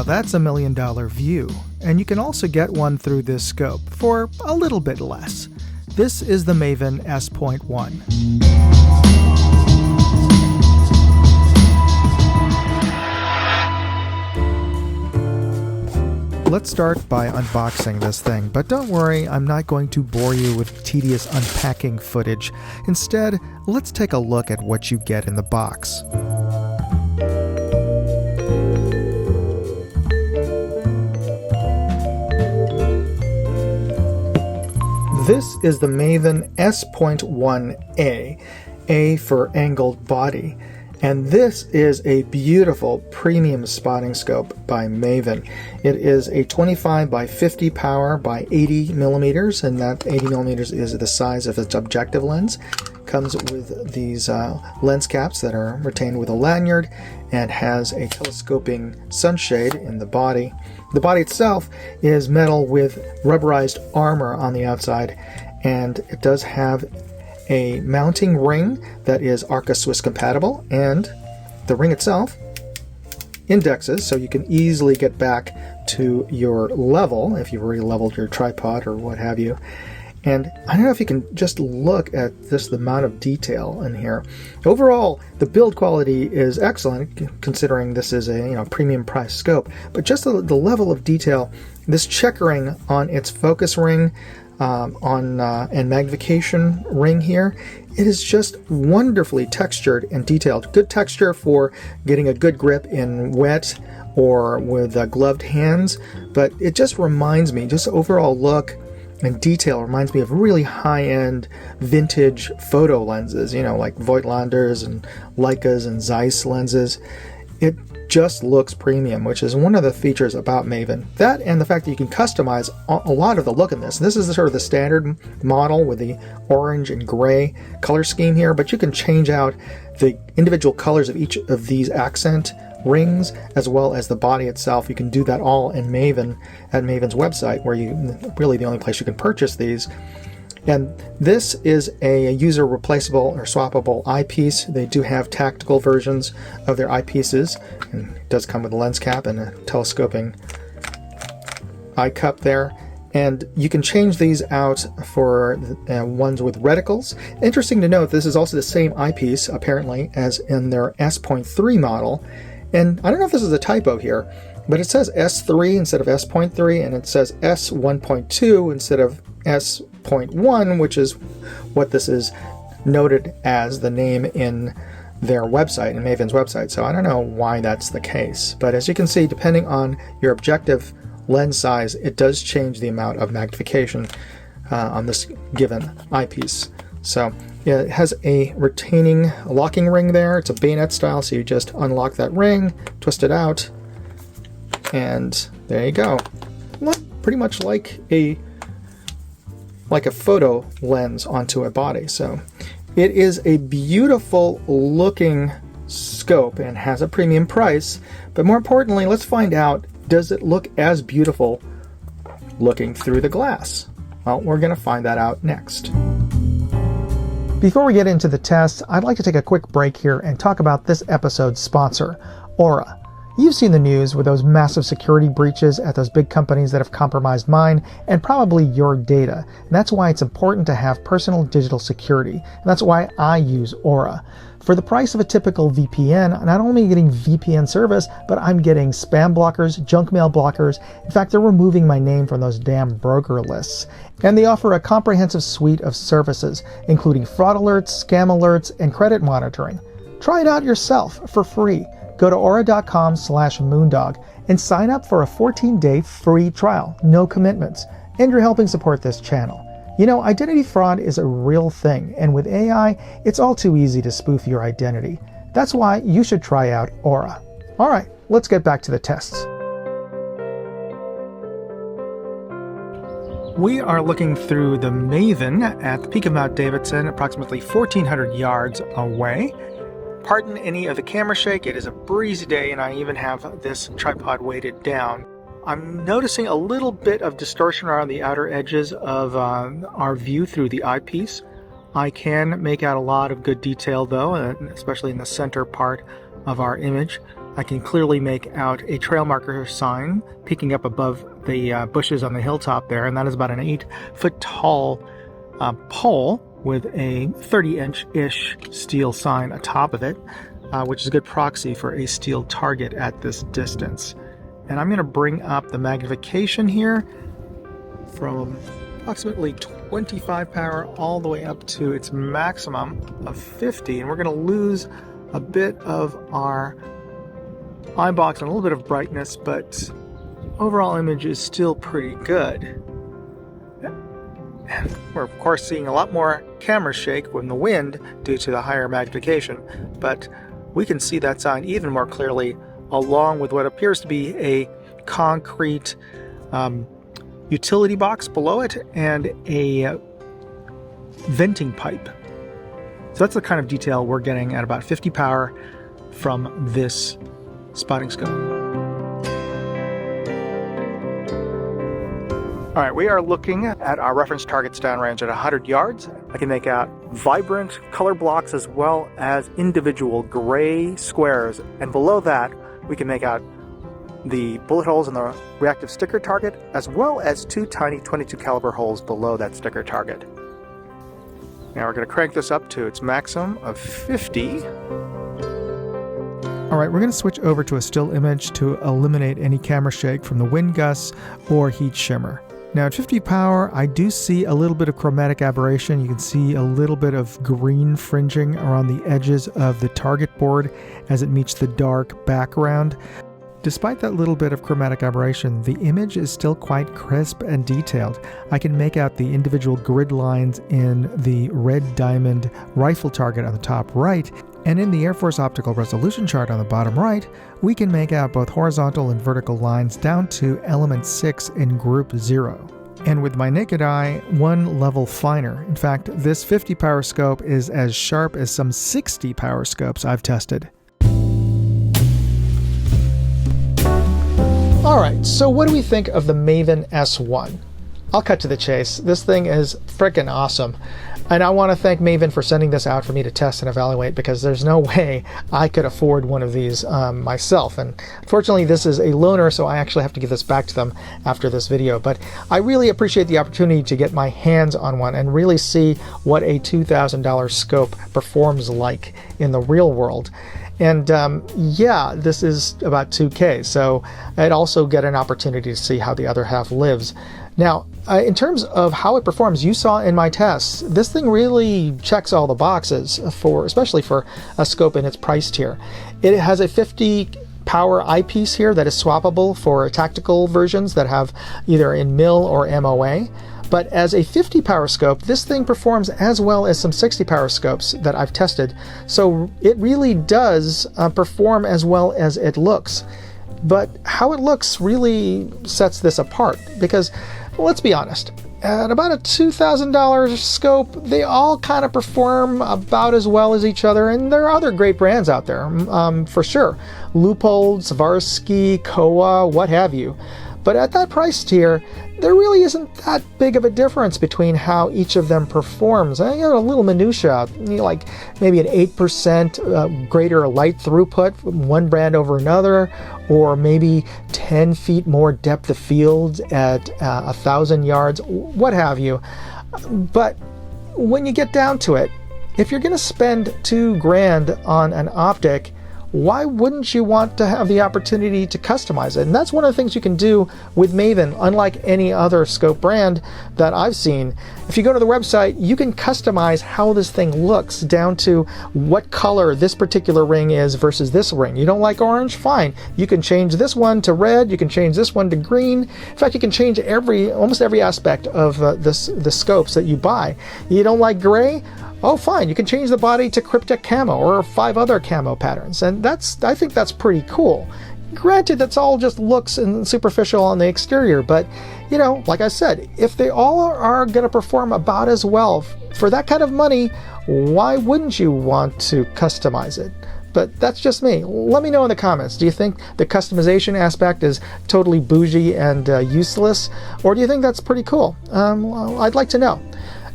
that's $1 million view, and you can also get one through this scope for a little bit less. This is the Maven S.1. Let's start by unboxing this thing, but don't worry, I'm not going to bore you with tedious unpacking footage. Instead, let's take a look at what you get in the box. This is the Maven S.1A, A for angled body. And this is a beautiful premium spotting scope by Maven. It is a 25 by 50 power by 80 millimeters, and that 80 millimeters is the size of its objective lens. Comes with these lens caps that are retained with a lanyard and has a telescoping sunshade in the body. The body itself is metal with rubberized armor on the outside, and it does have a mounting ring that is Arca Swiss compatible, and the ring itself indexes so you can easily get back to your level if you've already leveled your tripod or what have you. And I don't know if you can just look at this, the amount of detail in here. Overall, the build quality is excellent considering this is a premium price scope, but just the level of detail, this checkering on its focus ring and magnification ring here, it is just wonderfully textured and detailed. Good texture for getting a good grip in wet or with gloved hands, but it just reminds me, just overall look and detail reminds me of really high-end vintage photo lenses, like Voigtlanders and Leicas and Zeiss lenses. It just looks premium, which is one of the features about Maven. That and the fact that you can customize a lot of the look in this. This is sort of the standard model with the orange and gray color scheme here, but you can change out the individual colors of each of these accent rings as well as the body itself. You can do that all in Maven at Maven's website, where really the only place you can purchase these. And this is a user replaceable or swappable eyepiece. They do have tactical versions of their eyepieces, and it does come with a lens cap and a telescoping eye cup there. And you can change these out for ones with reticles. Interesting to note, this is also the same eyepiece apparently as in their S.3 model. And I don't know if this is a typo here, but it says S3 instead of S.3, and it says S1.2 instead of S.1, which is what this is noted as the name in their website, in Maven's website. So I don't know why that's the case. But as you can see, depending on your objective lens size, it does change the amount of magnification on this given eyepiece. So yeah, it has a retaining locking ring there. It's a bayonet style, so you just unlock that ring, twist it out, and there you go. Pretty much like a photo lens onto a body. So it is a beautiful looking scope and has a premium price, but more importantly, let's find out, does it look as beautiful looking through the glass? Well, we're going to find that out next. Before we get into the test, I'd like to take a quick break here and talk about this episode's sponsor, Aura. You've seen the news with those massive security breaches at those big companies that have compromised mine and probably your data. And that's why it's important to have personal digital security. And that's why I use Aura. For the price of a typical VPN, not only am I getting VPN service, but I'm getting spam blockers, junk mail blockers. In fact, they're removing my name from those damn broker lists. And they offer a comprehensive suite of services, including fraud alerts, scam alerts, and credit monitoring. Try it out yourself for free. Go to aura.com/moondog and sign up for a 14-day free trial, no commitments, and you're helping support this channel. Identity fraud is a real thing, and with AI, it's all too easy to spoof your identity. That's why you should try out Aura. All right, let's get back to the tests. We are looking through the Maven at the peak of Mount Davidson, approximately 1,400 yards away. Pardon any of the camera shake, it is a breezy day and I even have this tripod weighted down. I'm noticing a little bit of distortion around the outer edges of our view through the eyepiece. I can make out a lot of good detail though, especially in the center part of our image. I can clearly make out a trail marker sign peeking up above the bushes on the hilltop there, and that is about an 8-foot tall pole with a 30-inch-ish steel sign atop of it, which is a good proxy for a steel target at this distance. And I'm going to bring up the magnification here from approximately 25 power all the way up to its maximum of 50, and we're going to lose a bit of our eye box and a little bit of brightness, but overall image is still pretty good. And we're of course seeing a lot more camera shake when the wind due to the higher magnification, but we can see that sign even more clearly along with what appears to be a concrete utility box below it and a venting pipe. So that's the kind of detail we're getting at about 50 power from this spotting scope. All right, we are looking at our reference target's downrange at 100 yards. I can make out vibrant color blocks as well as individual gray squares. And below that, we can make out the bullet holes in the reactive sticker target, as well as 2 tiny 22 caliber holes below that sticker target. Now we're going to crank this up to its maximum of 50. All right, we're going to switch over to a still image to eliminate any camera shake from the wind gusts or heat shimmer. Now at 50 power, I do see a little bit of chromatic aberration. You can see a little bit of green fringing around the edges of the target board as it meets the dark background. Despite that little bit of chromatic aberration, the image is still quite crisp and detailed. I can make out the individual grid lines in the red diamond rifle target on the top right, and in the Air Force optical resolution chart on the bottom right, we can make out both horizontal and vertical lines down to element 6 in group 0. And with my naked eye, 1 level finer. In fact, this 50 power scope is as sharp as some 60 power scopes I've tested. Alright, so what do we think of the Maven S1? I'll cut to the chase. This thing is freaking awesome. And I want to thank Maven for sending this out for me to test and evaluate, because there's no way I could afford one of these myself. And unfortunately, this is a loaner, so I actually have to give this back to them after this video. But I really appreciate the opportunity to get my hands on one and really see what a $2,000 scope performs like in the real world. And yeah, this is about 2K, so I'd also get an opportunity to see how the other half lives. Now, in terms of how it performs, you saw in my tests, this thing really checks all the boxes, especially for a scope in its price tier. It has a 50 power eyepiece here that is swappable for tactical versions that have either in mil or MOA. But as a 50 power scope, this thing performs as well as some 60 power scopes that I've tested. So it really does perform as well as it looks. But how it looks really sets this apart, because let's be honest, at about a $2,000 scope, they all kind of perform about as well as each other, and there are other great brands out there, for sure. Leupold, Swarovski, Kowa, what have you. But at that price tier, there really isn't that big of a difference between how each of them performs. You know, a little minutia, like maybe an 8% greater light throughput from one brand over another, or maybe 10 feet more depth of field at 1,000 yards, what have you. But when you get down to it, if you're going to spend $2,000 on an optic, why wouldn't you want to have the opportunity to customize it? And that's one of the things you can do with Maven, unlike any other scope brand that I've seen. If you go to the website, you can customize how this thing looks down to what color this particular ring is versus this ring. You don't like orange? Fine. You can change this one to red. You can change this one to green. In fact, you can change almost every aspect of the scopes that you buy. You don't like gray? Oh, fine, you can change the body to cryptic camo or 5 other camo patterns, and I think that's pretty cool. Granted, that's all just looks and superficial on the exterior, but, you know, like I said, if they all are going to perform about as well, for that kind of money, why wouldn't you want to customize it? But that's just me. Let me know in the comments. Do you think the customization aspect is totally bougie and useless, or do you think that's pretty cool? I'd like to know.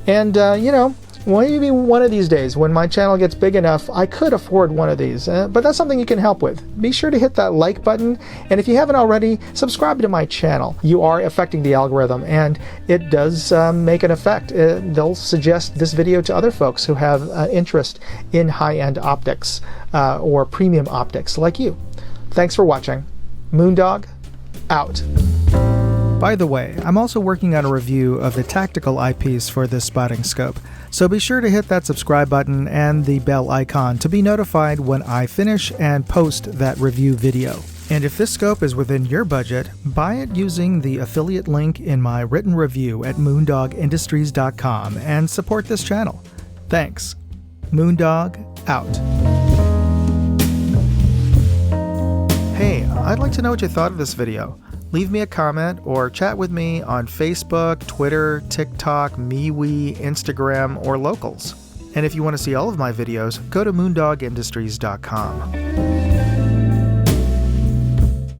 And, you know, Well, maybe one of these days when my channel gets big enough, I could afford one of these, but that's something you can help with. Be sure to hit that like button, and if you haven't already, subscribe to my channel. You are affecting the algorithm, and it does make an effect. They'll suggest this video to other folks who have interest in high-end optics or premium optics like you. Thanks for watching. Moondog, out. By the way, I'm also working on a review of the tactical eyepiece for this spotting scope, so be sure to hit that subscribe button and the bell icon to be notified when I finish and post that review video. And if this scope is within your budget, buy it using the affiliate link in my written review at moondogindustries.com and support this channel. Thanks. Moondog, out. Hey, I'd like to know what you thought of this video. Leave me a comment or chat with me on Facebook, Twitter, TikTok, MeWe, Instagram, or Locals. And if you want to see all of my videos, go to moondogindustries.com.